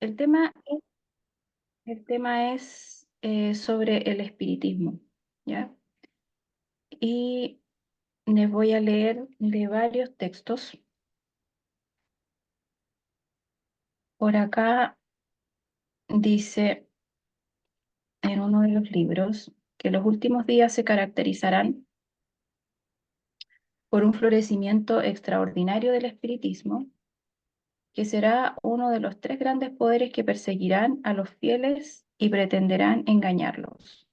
El tema es, sobre el espiritismo, ¿ya? Y les voy a leer de varios textos. Por acá dice en uno de los libros que los últimos días se caracterizarán por un florecimiento extraordinario del espiritismo, que será uno de los tres grandes poderes que perseguirán a los fieles y pretenderán engañarlos.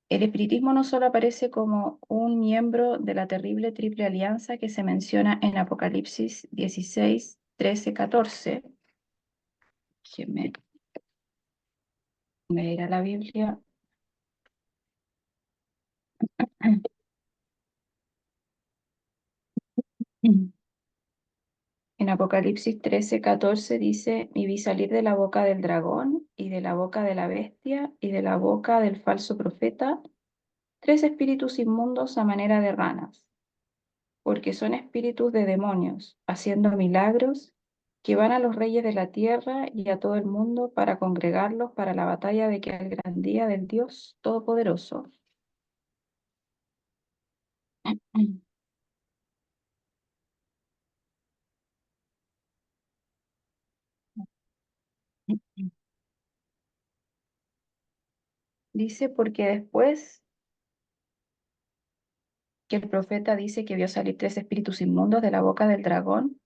El espiritismo no solo aparece como un miembro de la terrible triple alianza que se menciona en Apocalipsis 16, 13, 14. Déjenme ir a la Biblia. En Apocalipsis 13, 14 dice, y vi salir de la boca del dragón y de la boca de la bestia y de la boca del falso profeta tres espíritus inmundos a manera de ranas, porque son espíritus de demonios, haciendo milagros, que van a los reyes de la tierra y a todo el mundo para congregarlos para la batalla de aquel gran día del Dios Todopoderoso. Dice, porque después que el profeta dice que vio salir tres espíritus inmundos de la boca del dragón,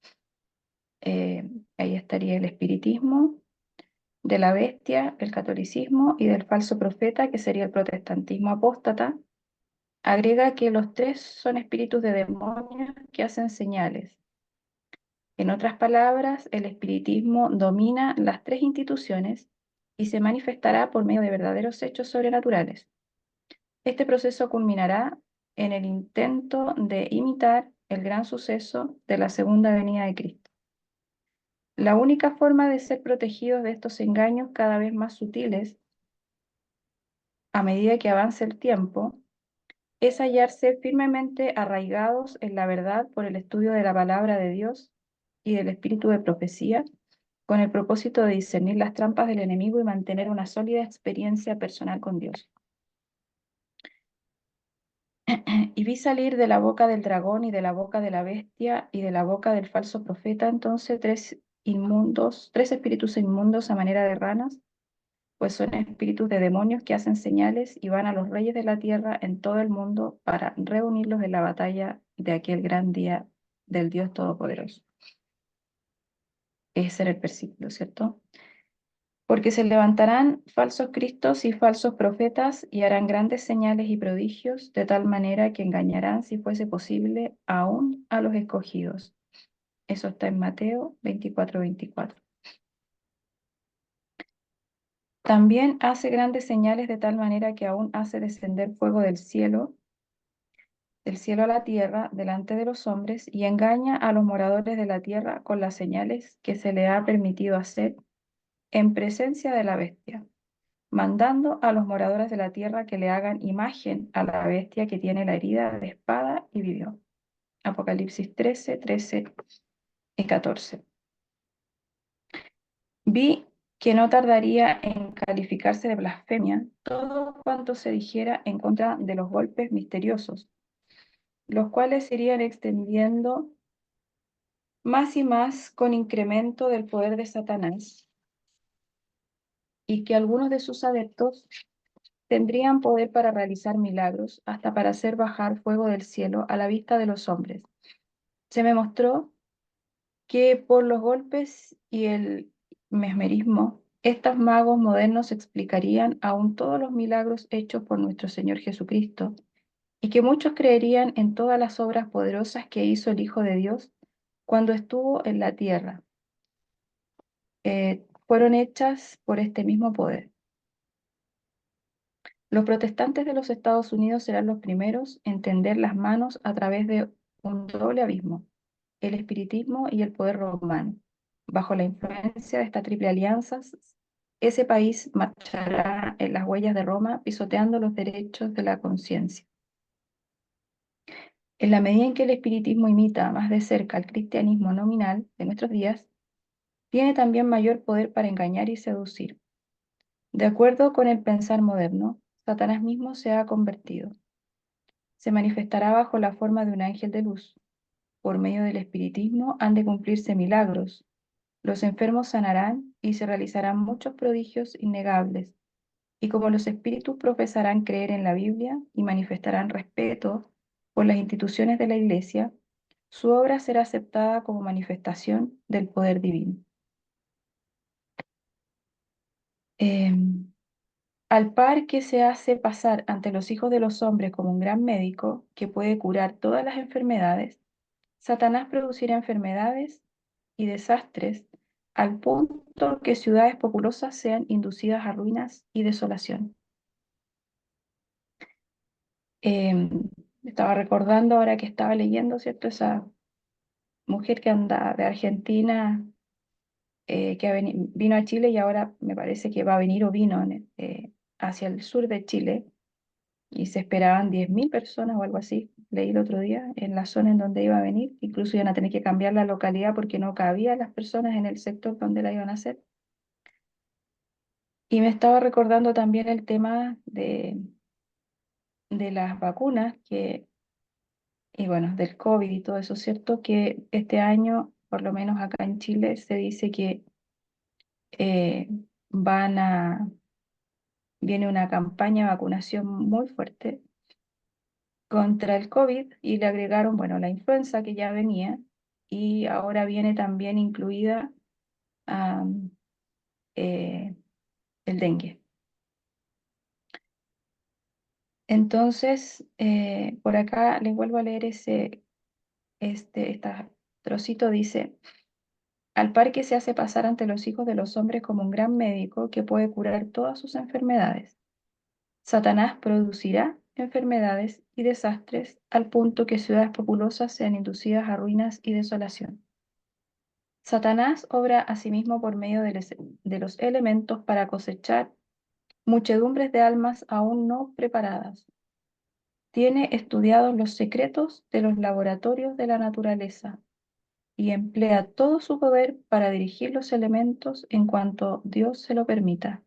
eh, ahí estaría el espiritismo, de la bestia, el catolicismo, y del falso profeta, que sería el protestantismo apóstata. Agrega que los tres son espíritus de demonios que hacen señales. En otras palabras, el espiritismo domina las tres instituciones y se manifestará por medio de verdaderos hechos sobrenaturales. Este proceso culminará en el intento de imitar el gran suceso de la segunda venida de Cristo. La única forma de ser protegidos de estos engaños cada vez más sutiles a medida que avance el tiempo es hallarse firmemente arraigados en la verdad por el estudio de la palabra de Dios y del espíritu de profecía, con el propósito de discernir las trampas del enemigo y mantener una sólida experiencia personal con Dios. Y vi salir de la boca del dragón y de la boca de la bestia y de la boca del falso profeta entonces tres espíritus inmundos a manera de ranas, pues son espíritus de demonios que hacen señales y van a los reyes de la tierra en todo el mundo para reunirlos en la batalla de aquel gran día del Dios Todopoderoso. Ese era el versículo, ¿cierto? Porque se levantarán falsos cristos y falsos profetas y harán grandes señales y prodigios, de tal manera que engañarán, si fuese posible, aún a los escogidos. Eso está en Mateo 24, 24. También hace grandes señales de tal manera que aún hace descender fuego del cielo a la tierra, delante de los hombres, y engaña a los moradores de la tierra con las señales que se le ha permitido hacer en presencia de la bestia, mandando a los moradores de la tierra que le hagan imagen a la bestia que tiene la herida de espada y vivió. Apocalipsis 13, 13 y 14. Vi que no tardaría en calificarse de blasfemia todo cuanto se dijera en contra de los golpes misteriosos, los cuales se irían extendiendo más y más con incremento del poder de Satanás, y que algunos de sus adeptos tendrían poder para realizar milagros, hasta para hacer bajar fuego del cielo a la vista de los hombres. Se me mostró que por los golpes y el mesmerismo, estos magos modernos explicarían aún todos los milagros hechos por nuestro Señor Jesucristo, y que muchos creerían en todas las obras poderosas que hizo el Hijo de Dios cuando estuvo en la tierra. Fueron hechas por este mismo poder. Los protestantes de los Estados Unidos serán los primeros en tender las manos a través de un doble abismo, el espiritismo y el poder romano. Bajo la influencia de esta triple alianza, ese país marchará en las huellas de Roma, pisoteando los derechos de la conciencia. En la medida en que el espiritismo imita más de cerca al cristianismo nominal de nuestros días, Tiene también mayor poder para engañar y seducir. De acuerdo con el pensar moderno, Satanás mismo se ha convertido. Se manifestará bajo la forma de un ángel de luz. Por medio del espiritismo han de cumplirse milagros. Los enfermos sanarán y se realizarán muchos prodigios innegables. Y como los espíritus profesarán creer en la Biblia y manifestarán respeto por las instituciones de la Iglesia, su obra será aceptada como manifestación del poder divino. Em, Al par que se hace pasar ante los hijos de los hombres como un gran médico que puede curar todas las enfermedades, Satanás producirá enfermedades y desastres al punto que ciudades populosas sean inducidas a ruinas y desolación. Estaba recordando ahora que estaba leyendo, ¿cierto? Esa mujer que anda de Argentina, que vino a Chile y ahora me parece que va a venir o vino hacia el sur de Chile y se esperaban 10.000 personas o algo así, leí el otro día, en la zona en donde iba a venir. Incluso iban a tener que cambiar la localidad porque no cabían las personas en el sector donde la iban a hacer. Y me estaba recordando también el tema de las vacunas, y bueno, del COVID y todo eso, ¿cierto? Que este año, por lo menos acá en Chile, se dice que eh, van a, viene una campaña de vacunación muy fuerte contra el COVID y le agregaron, bueno, la influenza que ya venía y ahora viene también incluida am, eh, el dengue. Entonces, por acá les vuelvo a leer este trocito, dice, al par que se hace pasar ante los hijos de los hombres como un gran médico que puede curar todas sus enfermedades. Satanás producirá enfermedades y desastres al punto que ciudades populosas sean inducidas a ruinas y desolación. Satanás obra asimismo por medio de los elementos para cosechar muchedumbres de almas aún no preparadas. Tiene estudiados los secretos de los laboratorios de la naturaleza y emplea todo su poder para dirigir los elementos en cuanto Dios se lo permita.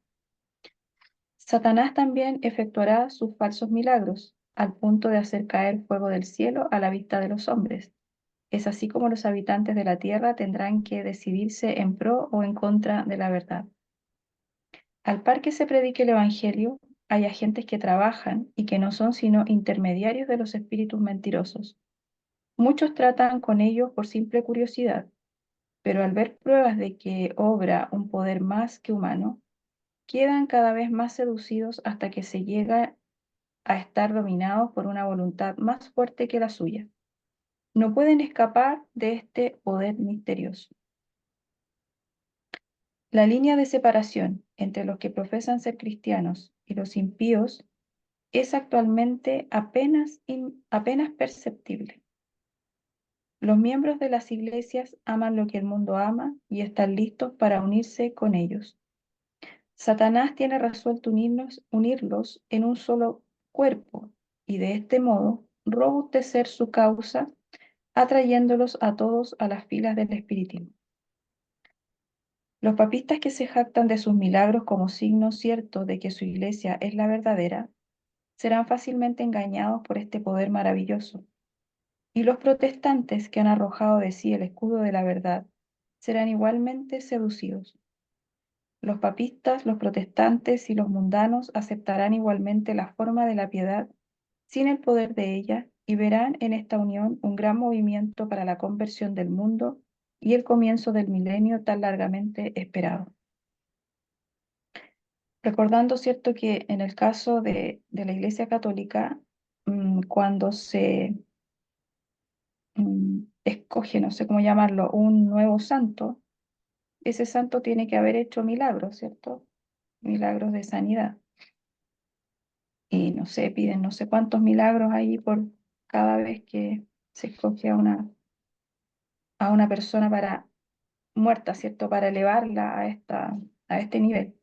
Satanás también efectuará sus falsos milagros, al punto de hacer caer fuego del cielo a la vista de los hombres. Es así como los habitantes de la tierra tendrán que decidirse en pro o en contra de la verdad. Al par que se predique el Evangelio, hay agentes que trabajan y que no son sino intermediarios de los espíritus mentirosos. Muchos tratan con ellos por simple curiosidad, pero al ver pruebas de que obra un poder más que humano, quedan cada vez más seducidos hasta que se llega a estar dominados por una voluntad más fuerte que la suya. No pueden escapar de este poder misterioso. La línea de separación entre los que profesan ser cristianos y los impíos es actualmente apenas perceptible. Los miembros de las iglesias aman lo que el mundo ama y están listos para unirse con ellos. Satanás tiene resuelto unirlos en un solo cuerpo y de este modo robustecer su causa, atrayéndolos a todos a las filas del espiritismo. Los papistas que se jactan de sus milagros como signo cierto de que su iglesia es la verdadera, serán fácilmente engañados por este poder maravilloso. Y los protestantes que han arrojado de sí el escudo de la verdad serán igualmente seducidos. Los papistas, los protestantes y los mundanos aceptarán igualmente la forma de la piedad sin el poder de ella y verán en esta unión un gran movimiento para la conversión del mundo y el comienzo del milenio tan largamente esperado. Recordando, cierto, que en el caso de la Iglesia Católica, cuando se escoge, no sé cómo llamarlo, un nuevo santo, ese santo tiene que haber hecho milagros, ¿cierto? Milagros de sanidad. Y no sé, piden no sé cuántos milagros ahí por cada vez que se escoge a una persona para muerta, ¿cierto? Para elevarla a este nivel.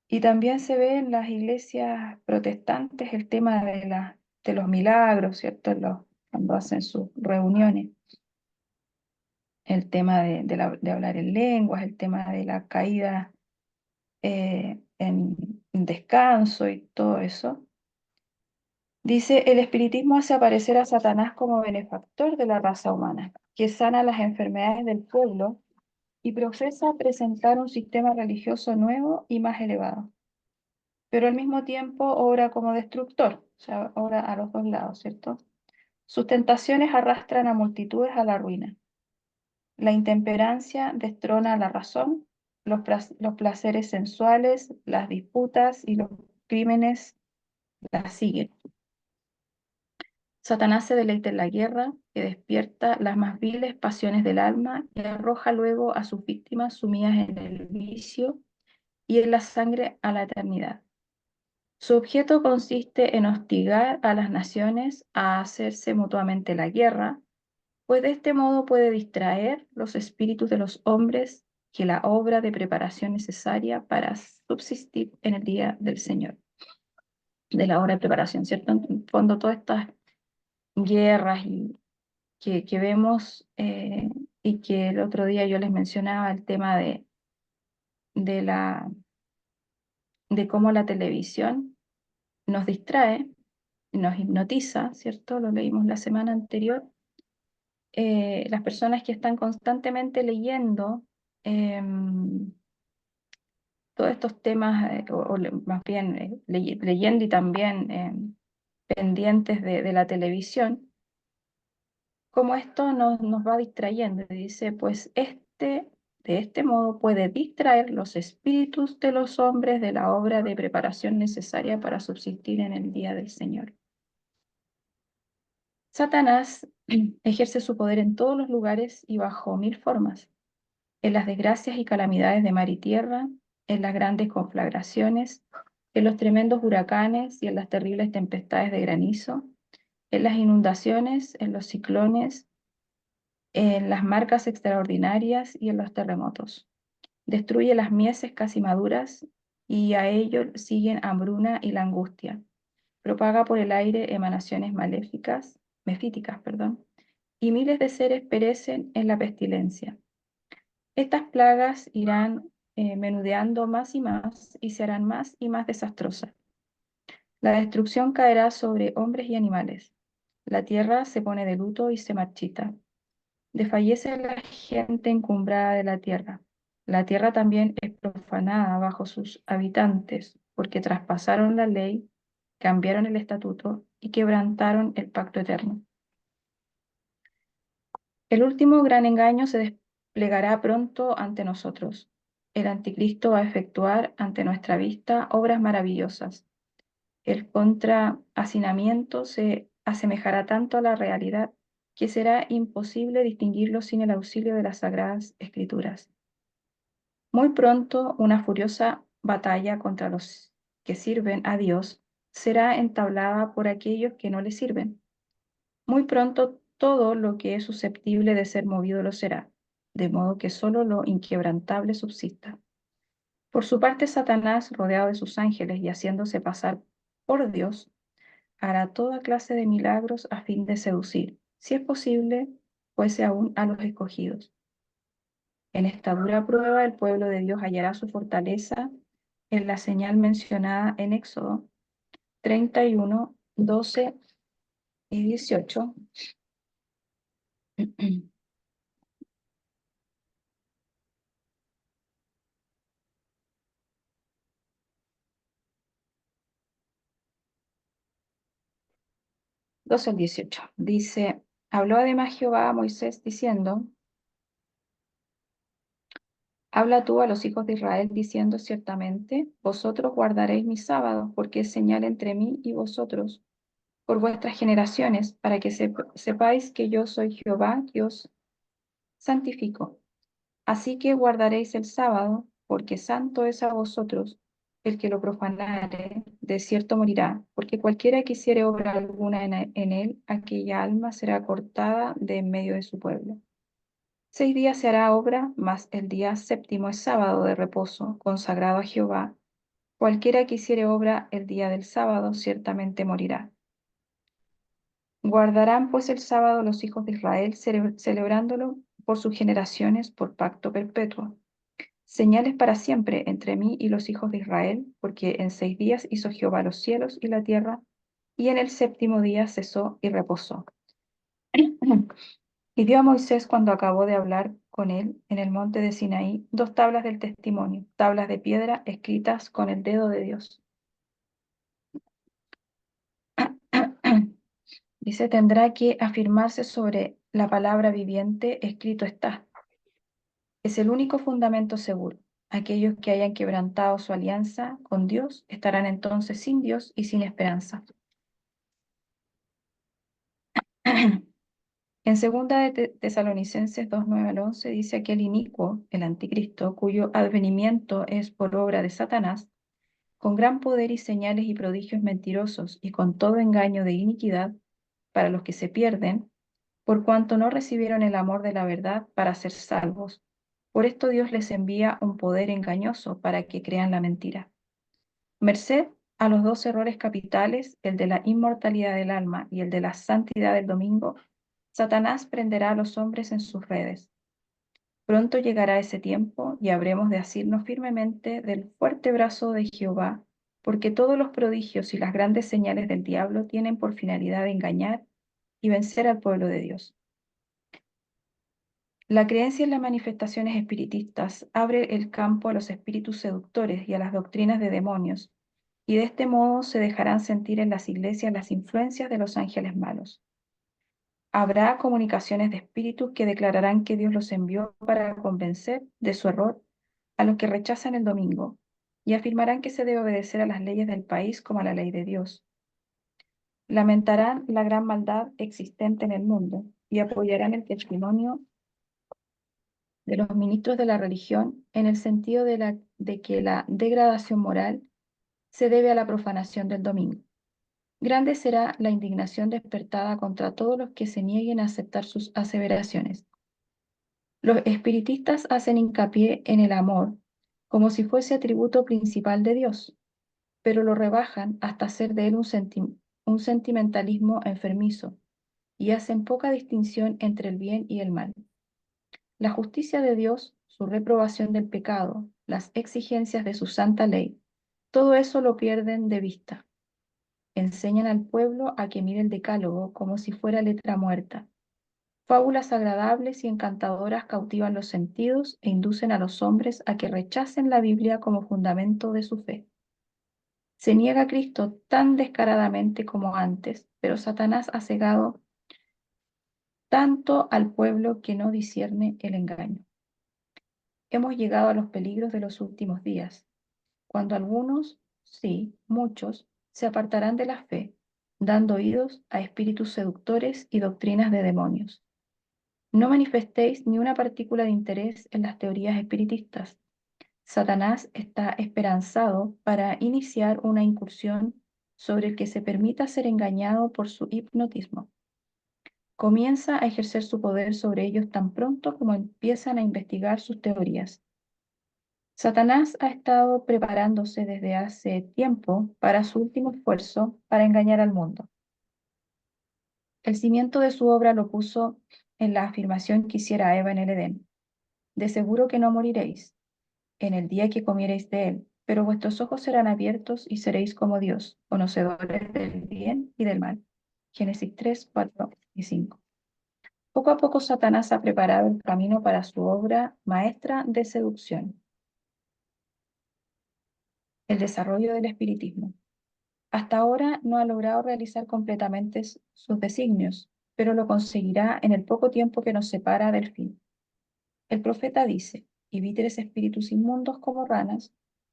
Y también se ve en las iglesias protestantes el tema de los milagros, ¿cierto? Cuando hacen sus reuniones. el tema de hablar en lenguas, el tema de la caída en descanso y todo eso. Dice, el espiritismo hace aparecer a Satanás como benefactor de la raza humana, que sana las enfermedades del pueblo y profesa presentar un sistema religioso nuevo y más elevado, pero al mismo tiempo obra como destructor, o sea, obra a los dos lados, ¿cierto? Sus tentaciones arrastran a multitudes a la ruina. La intemperancia destrona la razón, los placeres sensuales, las disputas y los crímenes la siguen. Satanás se deleita en la guerra, que despierta las más viles pasiones del alma y arroja luego a sus víctimas sumidas en el vicio y en la sangre a la eternidad. Su objeto consiste en hostigar a las naciones a hacerse mutuamente la guerra, pues de este modo puede distraer los espíritus de los hombres que la obra de preparación necesaria para subsistir en el día del Señor, de la obra de preparación, ¿cierto? En fondo, todas estas guerras que vemos y que el otro día yo les mencionaba el tema de, la, de cómo la televisión nos distrae, nos hipnotiza, ¿cierto? Lo leímos la semana anterior. Las personas que están constantemente leyendo todos estos temas, más bien leyendo y también pendientes de la televisión, como esto nos va distrayendo. Y dice, pues de este modo puede distraer los espíritus de los hombres de la obra de preparación necesaria para subsistir en el día del Señor. Satanás ejerce su poder en todos los lugares y bajo mil formas, en las desgracias y calamidades de mar y tierra, en las grandes conflagraciones, en los tremendos huracanes y en las terribles tempestades de granizo, en las inundaciones, en los ciclones, en las marcas extraordinarias y en los terremotos. Destruye las mieses casi maduras y a ello siguen hambruna y la angustia. Propaga por el aire emanaciones maléficas, mefíticas, perdón, y miles de seres perecen en la pestilencia. Estas plagas irán menudeando más y se harán más y más desastrosas. La destrucción caerá sobre hombres y animales. La tierra se pone de luto y se marchita. Desfallece la gente encumbrada de la tierra. La tierra también es profanada bajo sus habitantes, porque traspasaron la ley, cambiaron el estatuto y quebrantaron el pacto eterno. El último gran engaño se desplegará pronto ante nosotros. El anticristo va a efectuar ante nuestra vista obras maravillosas. El contrahacinamiento se asemejará tanto a la realidad que será imposible distinguirlo sin el auxilio de las sagradas escrituras. Muy pronto una furiosa batalla contra los que sirven a Dios será entablada por aquellos que no le sirven. Muy pronto todo lo que es susceptible de ser movido lo será, de modo que solo lo inquebrantable subsista. Por su parte, Satanás, rodeado de sus ángeles y haciéndose pasar por Dios, hará toda clase de milagros a fin de seducir, si es posible, fuese aún a los escogidos. En esta dura prueba el pueblo de Dios hallará su fortaleza en la señal mencionada en Éxodo 31, 12 y 18. 12 al 18. Dice, habló además Jehová a Moisés diciendo, habla tú a los hijos de Israel diciendo ciertamente, vosotros guardaréis mis sábados, porque es señal entre mí y vosotros, por vuestras generaciones, para que sepáis que yo soy Jehová, que os santifico. Así que guardaréis el sábado, porque santo es a vosotros. El que lo profanare, de cierto morirá, porque cualquiera que hiciere obra alguna en él, aquella alma será cortada de en medio de su pueblo. 6 días se hará obra, mas el día séptimo es sábado de reposo, consagrado a Jehová. Cualquiera que hiciere obra el día del sábado, ciertamente morirá. Guardarán pues el sábado los hijos de Israel, celebrándolo por sus generaciones, por pacto perpetuo. Señales para siempre entre mí y los hijos de Israel, porque en 6 días hizo Jehová los cielos y la tierra, y en el séptimo día cesó y reposó. Y dio a Moisés, cuando acabó de hablar con él en el monte de Sinaí, 2 tablas del testimonio, tablas de piedra escritas con el dedo de Dios. Dice, tendrá que afirmarse sobre la palabra viviente, escrito está. Es el único fundamento seguro. Aquellos que hayan quebrantado su alianza con Dios estarán entonces sin Dios y sin esperanza. En segunda de Tesalonicenses 2:9 al 11 dice, aquel inicuo, el anticristo, cuyo advenimiento es por obra de Satanás, con gran poder y señales y prodigios mentirosos y con todo engaño de iniquidad para los que se pierden, por cuanto no recibieron el amor de la verdad para ser salvos. Por esto Dios les envía un poder engañoso para que crean la mentira. Merced a los 2 errores capitales, el de la inmortalidad del alma y el de la santidad del domingo, Satanás prenderá a los hombres en sus redes. Pronto llegará ese tiempo y habremos de asirnos firmemente del fuerte brazo de Jehová, porque todos los prodigios y las grandes señales del diablo tienen por finalidad engañar y vencer al pueblo de Dios. La creencia en las manifestaciones espiritistas abre el campo a los espíritus seductores y a las doctrinas de demonios, y de este modo se dejarán sentir en las iglesias las influencias de los ángeles malos. Habrá comunicaciones de espíritus que declararán que Dios los envió para convencer de su error a los que rechazan el domingo, y afirmarán que se debe obedecer a las leyes del país como a la ley de Dios. Lamentarán la gran maldad existente en el mundo y apoyarán el testimonio de los ministros de la religión en el sentido de que la degradación moral se debe a la profanación del domingo. Grande será la indignación despertada contra todos los que se nieguen a aceptar sus aseveraciones. Los espiritistas hacen hincapié en el amor como si fuese atributo principal de Dios, pero lo rebajan hasta hacer de él un sentimentalismo enfermizo y hacen poca distinción entre el bien y el mal. La justicia de Dios, su reprobación del pecado, las exigencias de su santa ley, todo eso lo pierden de vista. Enseñan al pueblo a que mire el decálogo como si fuera letra muerta. Fábulas agradables y encantadoras cautivan los sentidos e inducen a los hombres a que rechacen la Biblia como fundamento de su fe. Se niega a Cristo tan descaradamente como antes, pero Satanás ha cegado tanto al pueblo que no discierne el engaño. Hemos llegado a los peligros de los últimos días, cuando algunos, sí, muchos, se apartarán de la fe, dando oídos a espíritus seductores y doctrinas de demonios. No manifestéis ni una partícula de interés en las teorías espiritistas. Satanás está esperanzado para iniciar una incursión sobre el que se permita ser engañado por su hipnotismo. Comienza a ejercer su poder sobre ellos tan pronto como empiezan a investigar sus teorías. Satanás ha estado preparándose desde hace tiempo para su último esfuerzo para engañar al mundo. El cimiento de su obra lo puso en la afirmación que hiciera Eva en el Edén. De seguro que no moriréis en el día que comiereis de él, pero vuestros ojos serán abiertos y seréis como Dios, conocedores del bien y del mal. Génesis 3, 4 y 5. Poco a poco Satanás ha preparado el camino para su obra maestra de seducción, el desarrollo del espiritismo. Hasta ahora no ha logrado realizar completamente sus designios, pero lo conseguirá en el poco tiempo que nos separa del fin. El profeta dice, y vi 3 espíritus inmundos como ranas,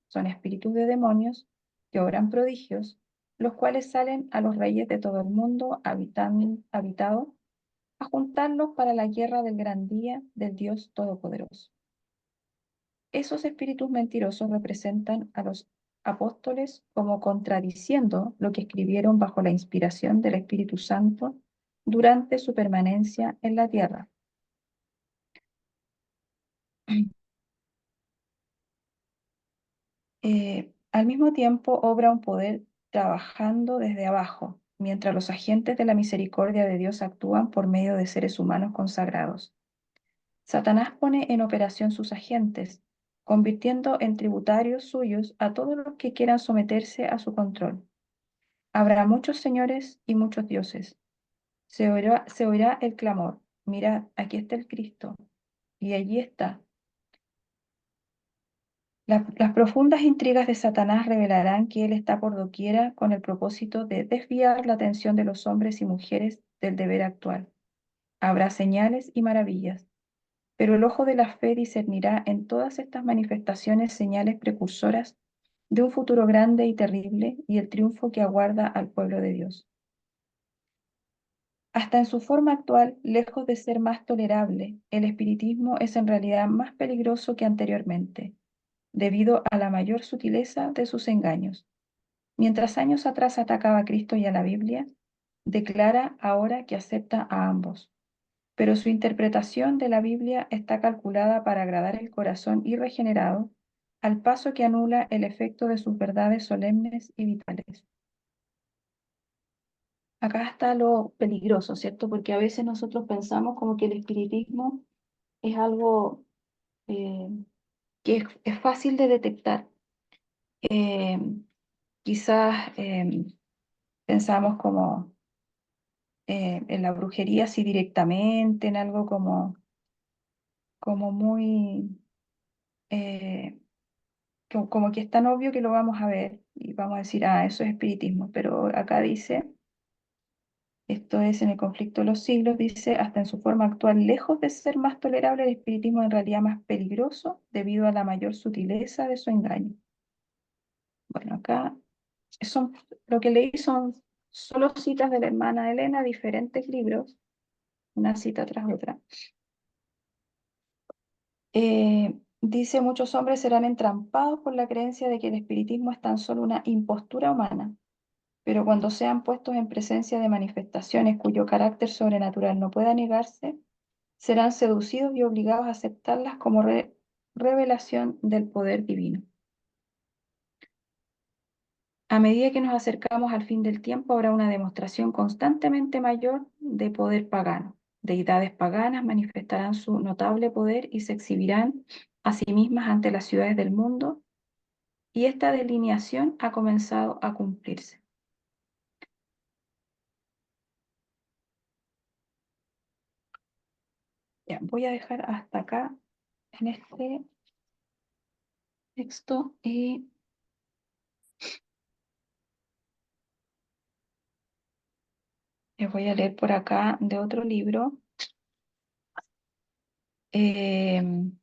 son espíritus de demonios, que obran prodigios, los cuales salen a los reyes de todo el mundo habitado, a juntarlos para la guerra del gran día del Dios Todopoderoso. Esos espíritus mentirosos representan a los apóstoles como contradiciendo lo que escribieron bajo la inspiración del Espíritu Santo durante su permanencia en la tierra. Al mismo tiempo obra un poder trabajando desde abajo, mientras los agentes de la misericordia de Dios actúan por medio de seres humanos consagrados. Satanás pone en operación sus agentes, convirtiendo en tributarios suyos a todos los que quieran someterse a su control. Habrá muchos señores y muchos dioses. Se oirá el clamor. Mirad, aquí está el Cristo. Y allí está. Las profundas intrigas de Satanás revelarán que él está por doquiera con el propósito de desviar la atención de los hombres y mujeres del deber actual. Habrá señales y maravillas, pero el ojo de la fe discernirá en todas estas manifestaciones señales precursoras de un futuro grande y terrible y el triunfo que aguarda al pueblo de Dios. Hasta en su forma actual, lejos de ser más tolerable, el espiritismo es en realidad más peligroso que anteriormente, debido a la mayor sutileza de sus engaños. Mientras años atrás atacaba a Cristo y a la Biblia, declara ahora que acepta a ambos. Pero su interpretación de la Biblia está calculada para agradar el corazón irregenerado, al paso que anula el efecto de sus verdades solemnes y vitales. Acá está lo peligroso, ¿cierto? Porque a veces nosotros pensamos como que el espiritismo es algo eh, que es fácil de detectar. Eh, Quizás pensamos como en la brujería así directamente, en algo como muy, eh, como que es tan obvio que lo vamos a ver y vamos a decir, ah, eso es espiritismo. Pero acá dice, esto es en el conflicto de los siglos, dice, hasta en su forma actual, lejos de ser más tolerable, el espiritismo en realidad más peligroso debido a la mayor sutileza de su engaño. Bueno, acá son, lo que leí son solo citas de la hermana Elena, diferentes libros, una cita tras otra. Dice, muchos hombres serán entrampados por la creencia de que el espiritismo es tan solo una impostura humana, pero cuando sean puestos en presencia de manifestaciones cuyo carácter sobrenatural no pueda negarse, serán seducidos y obligados a aceptarlas como revelación del poder divino. A medida que nos acercamos al fin del tiempo, habrá una demostración constantemente mayor de poder pagano. Deidades paganas manifestarán su notable poder y se exhibirán a sí mismas ante las ciudades del mundo, y esta delineación ha comenzado a cumplirse. Ya, voy a dejar hasta acá en este texto y les voy a leer por acá de otro libro. Em,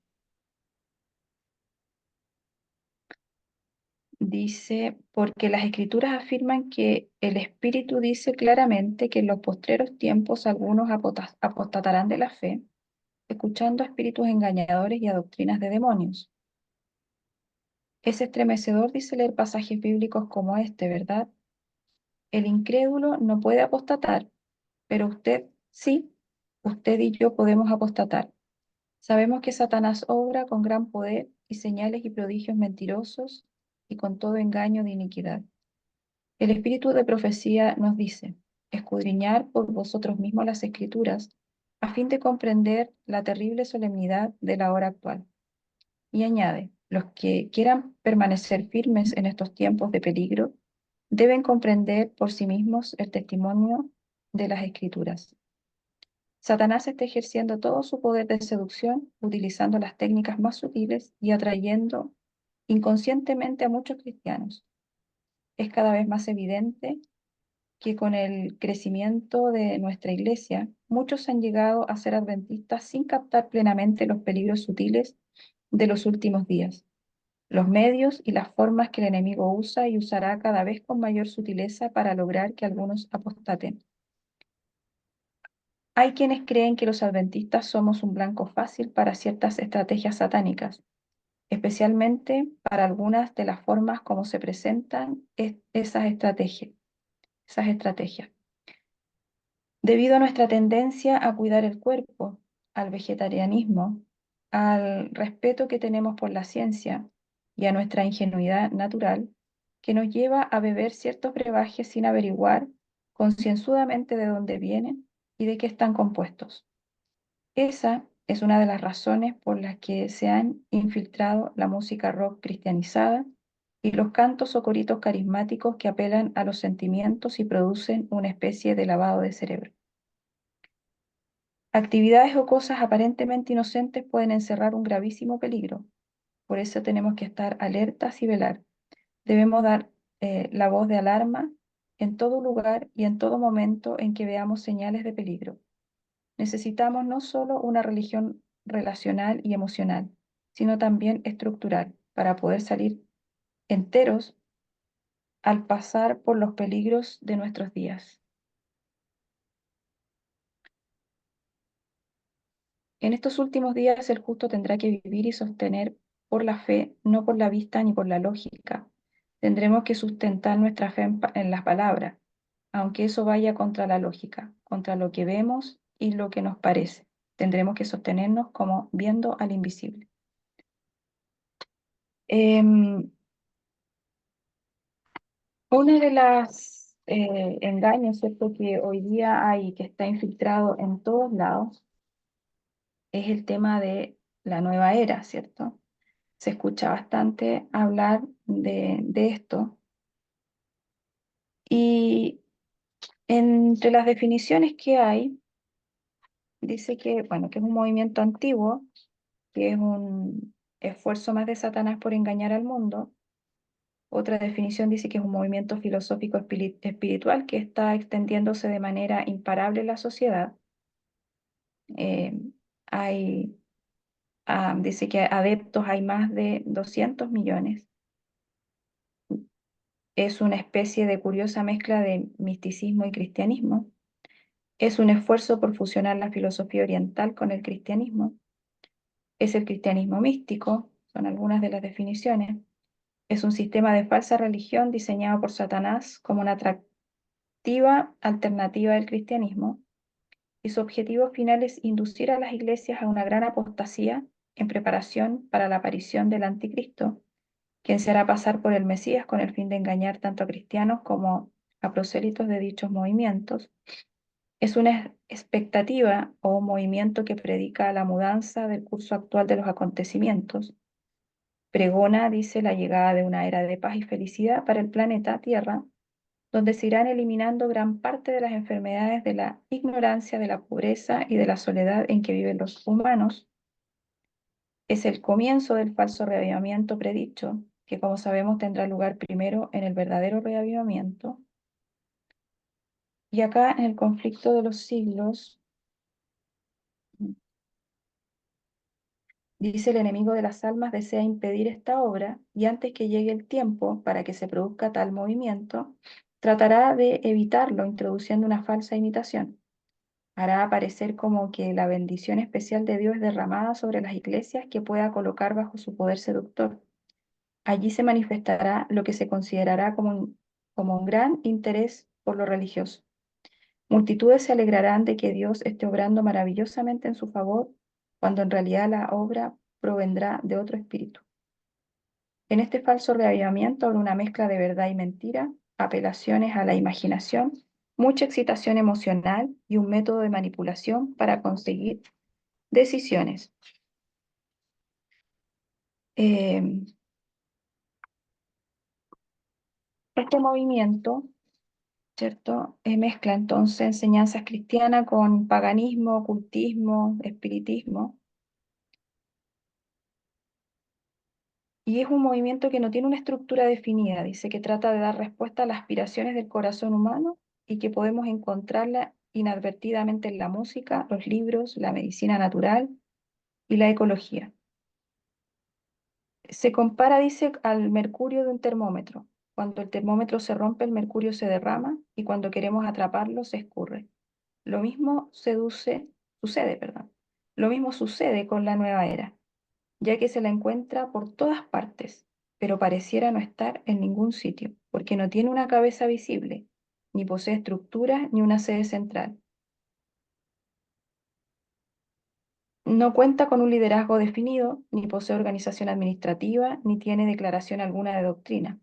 Dice, porque las escrituras afirman que el Espíritu dice claramente que en los postreros tiempos algunos apostatarán de la fe, escuchando a espíritus engañadores y a doctrinas de demonios. Es estremecedor, dice, leer pasajes bíblicos como este, ¿verdad? El incrédulo no puede apostatar, pero usted sí, usted y yo podemos apostatar. Sabemos que Satanás obra con gran poder y señales y prodigios mentirosos y con todo engaño de iniquidad. El espíritu de profecía nos dice, escudriñar por vosotros mismos las escrituras, a fin de comprender la terrible solemnidad de la hora actual. Y añade, los que quieran permanecer firmes en estos tiempos de peligro, deben comprender por sí mismos el testimonio de las escrituras. Satanás está ejerciendo todo su poder de seducción, utilizando las técnicas más sutiles y atrayendo inconscientemente a muchos cristianos. Es cada vez más evidente que con el crecimiento de nuestra iglesia, muchos han llegado a ser adventistas sin captar plenamente los peligros sutiles de los últimos días, los medios y las formas que el enemigo usa y usará cada vez con mayor sutileza para lograr que algunos apostaten. Hay quienes creen que los adventistas somos un blanco fácil para ciertas estrategias satánicas, especialmente para algunas de las formas como se presentan esas estrategias. Debido a nuestra tendencia a cuidar el cuerpo, al vegetarianismo, al respeto que tenemos por la ciencia y a nuestra ingenuidad natural, que nos lleva a beber ciertos brebajes sin averiguar concienzudamente de dónde vienen y de qué están compuestos. Esa es una de las razones por las que se han infiltrado la música rock cristianizada y los cantos o coritos carismáticos que apelan a los sentimientos y producen una especie de lavado de cerebro. Actividades o cosas aparentemente inocentes pueden encerrar un gravísimo peligro. Por eso tenemos que estar alertas y velar. Debemos dar la voz de alarma en todo lugar y en todo momento en que veamos señales de peligro. Necesitamos no solo una religión relacional y emocional, sino también estructural, para poder salir enteros al pasar por los peligros de nuestros días. En estos últimos días el justo tendrá que vivir y sostener por la fe, no por la vista ni por la lógica. Tendremos que sustentar nuestra fe en las palabras, aunque eso vaya contra la lógica, contra lo que vemos y lo que nos parece. Tendremos que sostenernos como viendo al invisible. Em, Una de las engaños, ¿cierto?, que hoy día hay, que está infiltrado en todos lados, es el tema de la nueva era, ¿cierto? Se escucha bastante hablar de esto. Y entre las definiciones que hay, dice que, bueno, que es un movimiento antiguo, que es un esfuerzo más de Satanás por engañar al mundo. Otra definición dice que es un movimiento filosófico espiritual que está extendiéndose de manera imparable en la sociedad. Eh, hay, dice que adeptos hay más de 200 millones. Es una especie de curiosa mezcla de misticismo y cristianismo. Es un esfuerzo por fusionar la filosofía oriental con el cristianismo. Es el cristianismo místico, son algunas de las definiciones. Es un sistema de falsa religión diseñado por Satanás como una atractiva alternativa del cristianismo, y su objetivo final es inducir a las iglesias a una gran apostasía en preparación para la aparición del anticristo, quien se hará pasar por el Mesías con el fin de engañar tanto a cristianos como a prosélitos de dichos movimientos. Es una expectativa o un movimiento que predica la mudanza del curso actual de los acontecimientos. Pregona, dice, la llegada de una era de paz y felicidad para el planeta Tierra, donde se irán eliminando gran parte de las enfermedades de la ignorancia, de la pobreza y de la soledad en que viven los humanos. Es el comienzo del falso reavivamiento predicho, que como sabemos tendrá lugar primero en el verdadero reavivamiento. Y acá en el conflicto de los siglos, dice: el enemigo de las almas desea impedir esta obra, y antes que llegue el tiempo para que se produzca tal movimiento, tratará de evitarlo introduciendo una falsa imitación. Hará aparecer como que la bendición especial de Dios es derramada sobre las iglesias que pueda colocar bajo su poder seductor. Allí se manifestará lo que se considerará como un gran interés por lo religioso. Multitudes se alegrarán de que Dios esté obrando maravillosamente en su favor, cuando en realidad la obra provendrá de otro espíritu. En este falso reavivamiento habrá una mezcla de verdad y mentira, apelaciones a la imaginación, mucha excitación emocional y un método de manipulación para conseguir decisiones. Eh, este movimiento, ¿cierto? Mezcla entonces enseñanzas cristianas con paganismo, ocultismo, espiritismo, y es un movimiento que no tiene una estructura definida. Dice que trata de dar respuesta a las aspiraciones del corazón humano y que podemos encontrarla inadvertidamente en la música, los libros, la medicina natural y la ecología. Se compara, dice, al mercurio de un termómetro. Cuando el termómetro se rompe, el mercurio se derrama, y cuando queremos atraparlo, se escurre. Lo mismo sucede, perdón. Lo mismo sucede con la nueva era, ya que se la encuentra por todas partes, pero pareciera no estar en ningún sitio, porque no tiene una cabeza visible, ni posee estructura ni una sede central. No cuenta con un liderazgo definido, ni posee organización administrativa, ni tiene declaración alguna de doctrina.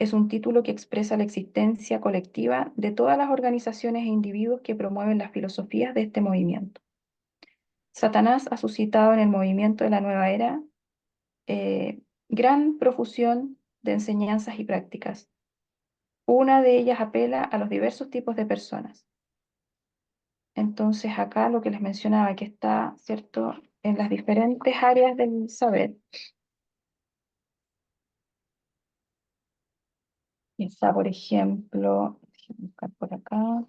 Es un título que expresa la existencia colectiva de todas las organizaciones e individuos que promueven las filosofías de este movimiento. Satanás ha suscitado en el movimiento de la nueva era gran profusión de enseñanzas y prácticas. Una de ellas apela a los diversos tipos de personas. Entonces, acá lo que les mencionaba, que está, ¿cierto?, en las diferentes áreas del saber. Y está, por ejemplo, déjenme buscar por acá.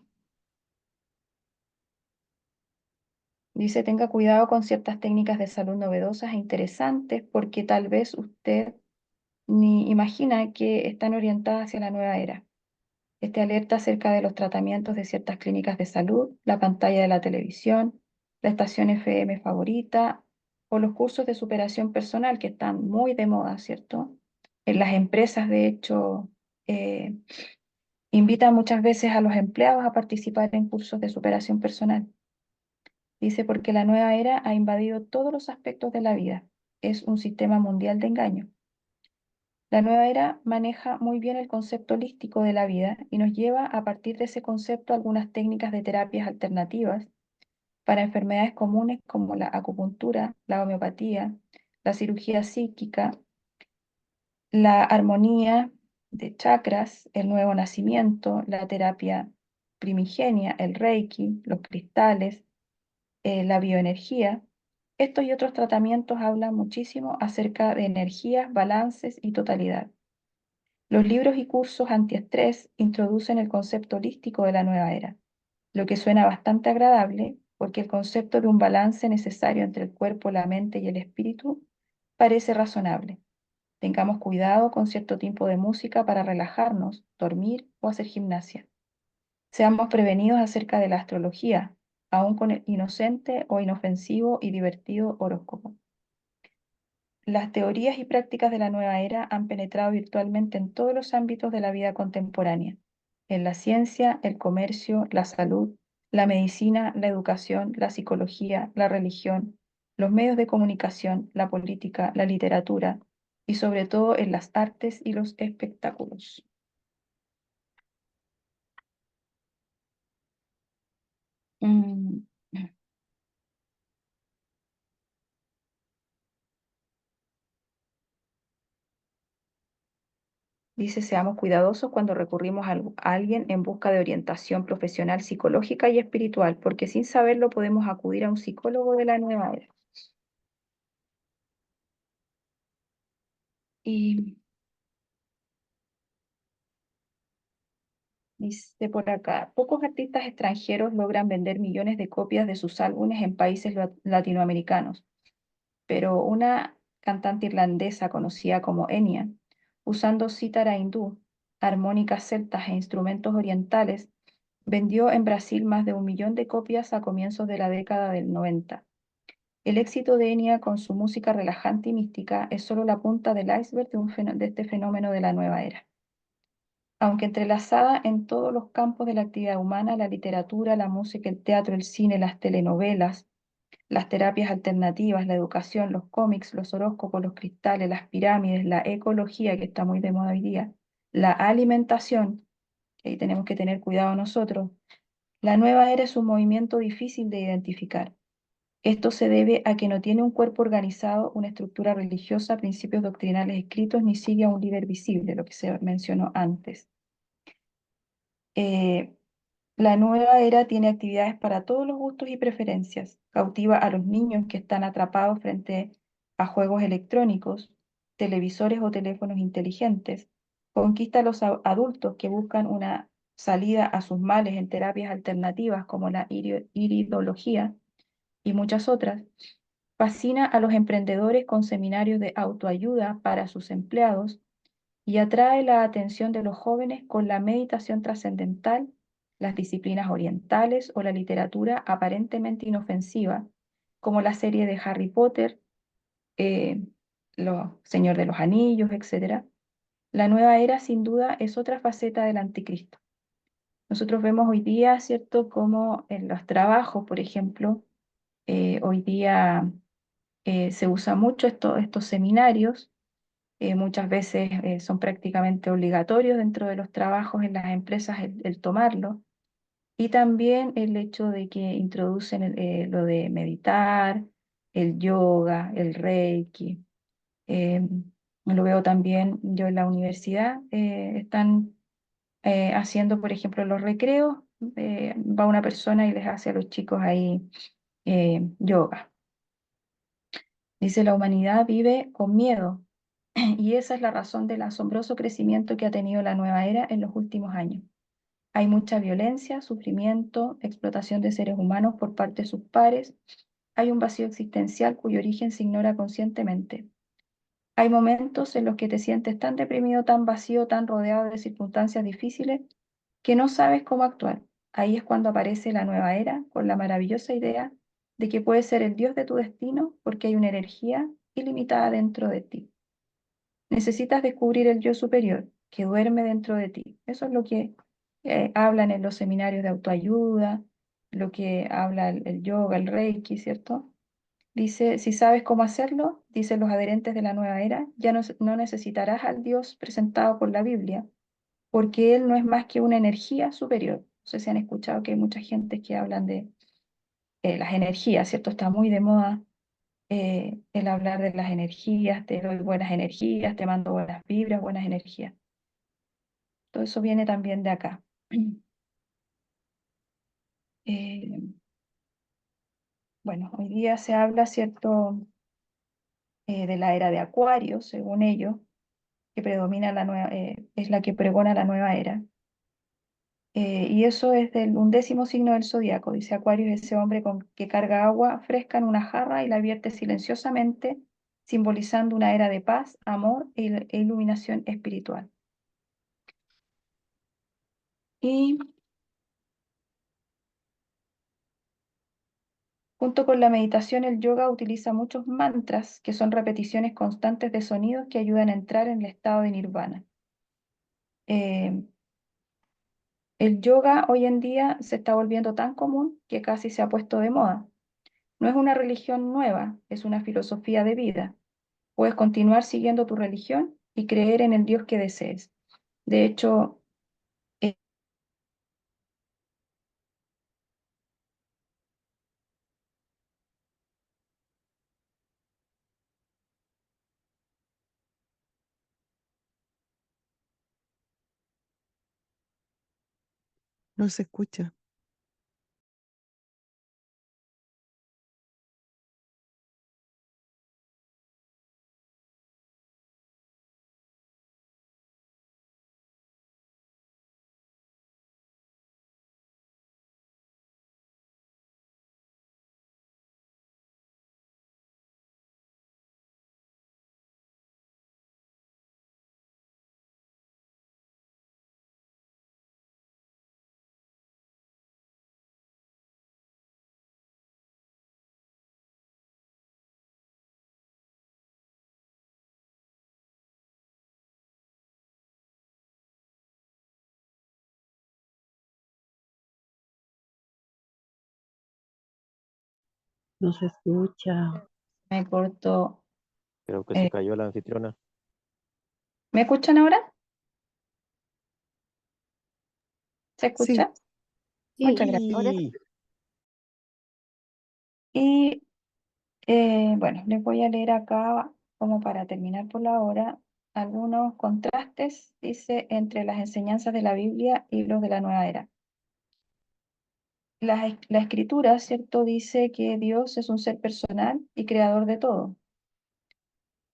Dice, tenga cuidado con ciertas técnicas de salud novedosas e interesantes porque tal vez usted ni imagina que están orientadas hacia la nueva era. Esté alerta acerca de los tratamientos de ciertas clínicas de salud, la pantalla de la televisión, la estación FM favorita o los cursos de superación personal que están muy de moda, ¿cierto? En las empresas, de hecho, eh, invitan muchas veces a los empleados a participar en cursos de superación personal. Dice, porque la nueva era ha invadido todos los aspectos de la vida. Es un sistema mundial de engaño. La nueva era maneja muy bien el concepto holístico de la vida y nos lleva a partir de ese concepto a algunas técnicas de terapias alternativas para enfermedades comunes como la acupuntura, la homeopatía, la cirugía psíquica, la armonía de chakras, el nuevo nacimiento, la terapia primigenia, el reiki, los cristales, la bioenergía. Estos y otros tratamientos hablan muchísimo acerca de energías, balances y totalidad. Los libros y cursos antiestrés introducen el concepto holístico de la nueva era, lo que suena bastante agradable porque el concepto de un balance necesario entre el cuerpo, la mente y el espíritu parece razonable. Tengamos cuidado con cierto tipo de música para relajarnos, dormir o hacer gimnasia. Seamos prevenidos acerca de la astrología, aun con el inocente o inofensivo y divertido horóscopo. Las teorías y prácticas de la nueva era han penetrado virtualmente en todos los ámbitos de la vida contemporánea, en la ciencia, el comercio, la salud, la medicina, la educación, la psicología, la religión, los medios de comunicación, la política, la literatura y sobre todo en las artes y los espectáculos. Mm, Dice, seamos cuidadosos cuando recurrimos a alguien en busca de orientación profesional, psicológica y espiritual, porque sin saberlo podemos acudir a un psicólogo de la nueva era. Y dice por acá, pocos artistas extranjeros logran vender millones de copias de sus álbumes en países latinoamericanos, pero una cantante irlandesa conocida como Enya, usando cítara hindú, armónicas celtas e instrumentos orientales, vendió en Brasil más de 1 millón de copias a comienzos de la década del 90. El éxito de Enya con su música relajante y mística es solo la punta del iceberg de este fenómeno de la nueva era. Aunque entrelazada en todos los campos de la actividad humana, la literatura, la música, el teatro, el cine, las telenovelas, las terapias alternativas, la educación, los cómics, los horóscopos, los cristales, las pirámides, la ecología, que está muy de moda hoy día, la alimentación, que ahí tenemos que tener cuidado nosotros. La nueva era es un movimiento difícil de identificar. Esto se debe a que no tiene un cuerpo organizado, una estructura religiosa, principios doctrinales escritos, ni sigue a un líder visible, lo que se mencionó antes. Eh, la nueva era tiene actividades para todos los gustos y preferencias. Cautiva a los niños que están atrapados frente a juegos electrónicos, televisores o teléfonos inteligentes. Conquista a los adultos que buscan una salida a sus males en terapias alternativas como la iridología y muchas otras. Fascina a los emprendedores con seminarios de autoayuda para sus empleados y atrae la atención de los jóvenes con la meditación trascendental, las disciplinas orientales o la literatura aparentemente inofensiva, como la serie de Harry Potter, eh, Señor de los Anillos, etc. La nueva era, sin duda, es otra faceta del anticristo. Nosotros vemos hoy día, ¿cierto?, como en los trabajos, por ejemplo, hoy día se usa mucho estos seminarios, muchas veces son prácticamente obligatorios dentro de los trabajos en las empresas el tomarlo. Y también el hecho de que introducen lo de meditar, el yoga, el reiki. eh, lo veo también yo en la universidad, están haciendo, por ejemplo, los recreos, va una persona y les hace a los chicos ahí yoga. Dice, la humanidad vive con miedo y esa es la razón del asombroso crecimiento que ha tenido la nueva era en los últimos años. Hay mucha violencia, sufrimiento, explotación de seres humanos por parte de sus pares. Hay un vacío existencial cuyo origen se ignora conscientemente. Hay momentos en los que te sientes tan deprimido, tan vacío, tan rodeado de circunstancias difíciles que no sabes cómo actuar. Ahí es cuando aparece la nueva era con la maravillosa idea de que puedes ser el dios de tu destino porque hay una energía ilimitada dentro de ti. Necesitas descubrir el yo superior que duerme dentro de ti. Eso es lo que hablan en los seminarios de autoayuda, lo que habla el yoga, el reiki, ¿cierto? Dice, si sabes cómo hacerlo, dicen los adherentes de la nueva era, ya no necesitarás al Dios presentado por la Biblia, porque Él no es más que una energía superior. No sé si han escuchado que hay mucha gente que hablan de las energías, ¿cierto? Está muy de moda el hablar de las energías, te doy buenas energías, te mando buenas vibras, buenas energías. Todo eso viene también de acá. Eh, bueno, hoy día se habla, ¿cierto?, de la era de Acuario, según ellos, que predomina la nueva, es la que pregona la nueva era. Y eso es del 11.º signo del zodiaco. Dice Acuario es ese hombre que carga agua fresca en una jarra y la vierte silenciosamente, simbolizando una era de paz, amor e iluminación espiritual. Y junto con la meditación, el yoga utiliza muchos mantras, que son repeticiones constantes de sonidos que ayudan a entrar en el estado de nirvana. Eh, el yoga hoy en día se está volviendo tan común que casi se ha puesto de moda. No es una religión nueva, es una filosofía de vida. Puedes continuar siguiendo tu religión y creer en el Dios que desees. De hecho, eh, No se escucha. No se escucha. me corto. Creo que se eh, cayó la anfitriona. ¿Me escuchan ahora? ¿Se Sí, escucha? Sí, Muchas gracias. ahora Sí, Y bueno, les voy a leer acá, como para terminar por la hora, algunos contrastes, dice, entre las enseñanzas de la Biblia y los de la nueva era. La escritura, ¿cierto?, dice que Dios es un ser personal y creador de todo.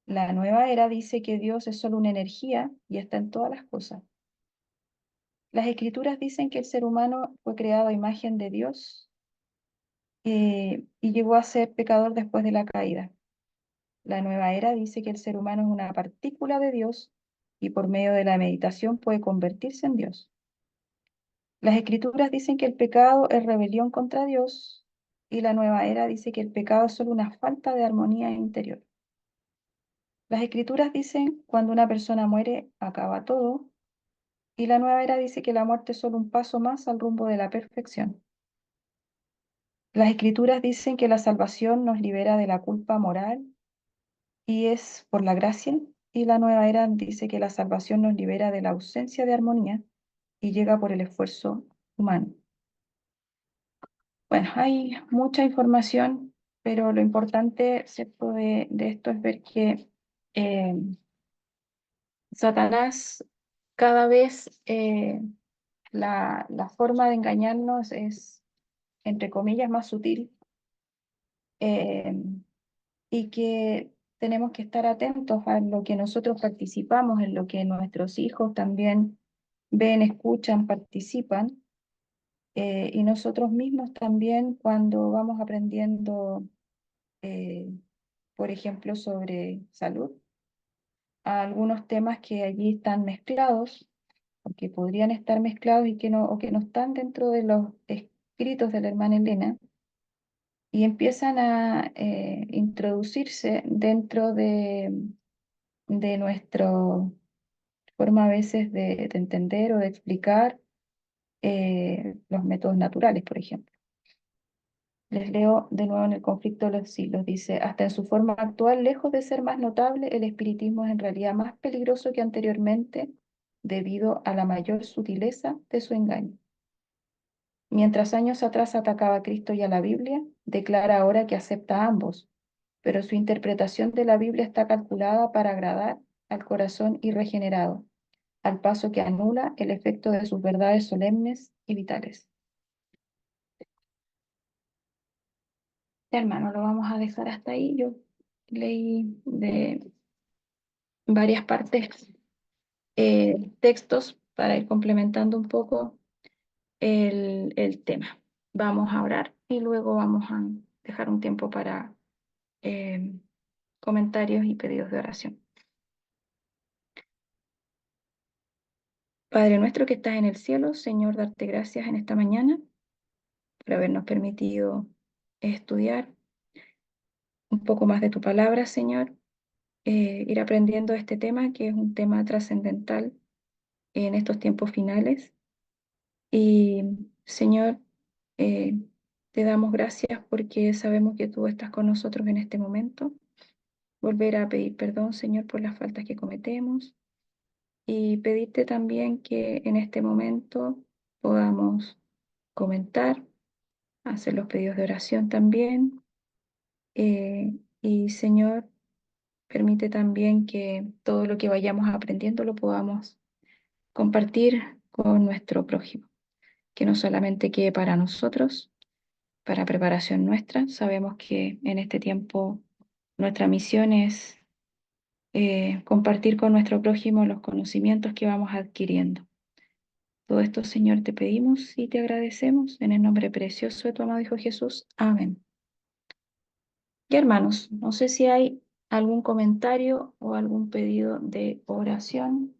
La nueva era dice que Dios es solo una energía y está en todas las cosas. Las escrituras dicen que el ser humano fue creado a imagen de Dios y llegó a ser pecador después de la caída. La nueva era dice que el ser humano es una partícula de Dios y por medio de la meditación puede convertirse en Dios. Las escrituras dicen que el pecado es rebelión contra Dios y la nueva era dice que el pecado es solo una falta de armonía interior. Las escrituras dicen cuando una persona muere acaba todo y la nueva era dice que la muerte es solo un paso más al rumbo de la perfección. Las escrituras dicen que la salvación nos libera de la culpa moral y es por la gracia, y la nueva era dice que la salvación nos libera de la ausencia de armonía y llega por el esfuerzo humano. Bueno, hay mucha información, pero lo importante, ¿cierto? De esto es ver que eh, Satanás cada vez la forma de engañarnos es, entre comillas, más sutil, eh, y que tenemos que estar atentos a lo que nosotros participamos, en lo que nuestros hijos también ven, escuchan, participan, y nosotros mismos también cuando vamos aprendiendo, eh, por ejemplo, sobre salud, a algunos temas que allí están mezclados, o que podrían estar mezclados y que no, o que no están dentro de los escritos de la hermana Elena, y empiezan a introducirse dentro de nuestra forma a veces de entender o de explicar los métodos naturales, por ejemplo. Les leo de nuevo en el conflicto de los siglos. Dice, hasta en su forma actual, lejos de ser más notable, el espiritismo es en realidad más peligroso que anteriormente debido a la mayor sutileza de su engaño. Mientras años atrás atacaba a Cristo y a la Biblia, declara ahora que acepta a ambos, pero su interpretación de la Biblia está calculada para agradar al corazón irregenerado, al paso que anula el efecto de sus verdades solemnes y vitales. Ya, hermano, lo vamos a dejar hasta ahí. Yo leí de varias partes textos para ir complementando un poco el tema. Vamos a orar y luego vamos a dejar un tiempo para eh, comentarios y pedidos de oración. Padre nuestro que estás en el cielo, Señor, darte gracias en esta mañana por habernos permitido estudiar un poco más de tu palabra, Señor, ir aprendiendo este tema que es un tema trascendental en estos tiempos finales. Y, Señor, eh, te damos gracias porque sabemos que tú estás con nosotros en este momento. Volver a pedir perdón, Señor, por las faltas que cometemos y pedirte también que en este momento podamos comentar, hacer los pedidos de oración también. Y Señor, permite también que todo lo que vayamos aprendiendo lo podamos compartir con nuestro prójimo, que no solamente quede para nosotros, para preparación nuestra. Sabemos que en este tiempo nuestra misión es compartir con nuestro prójimo los conocimientos que vamos adquiriendo. Todo esto, Señor, te pedimos y te agradecemos en el nombre precioso de tu amado Hijo Jesús. Amén. Y hermanos, no sé si hay algún comentario o algún pedido de oración.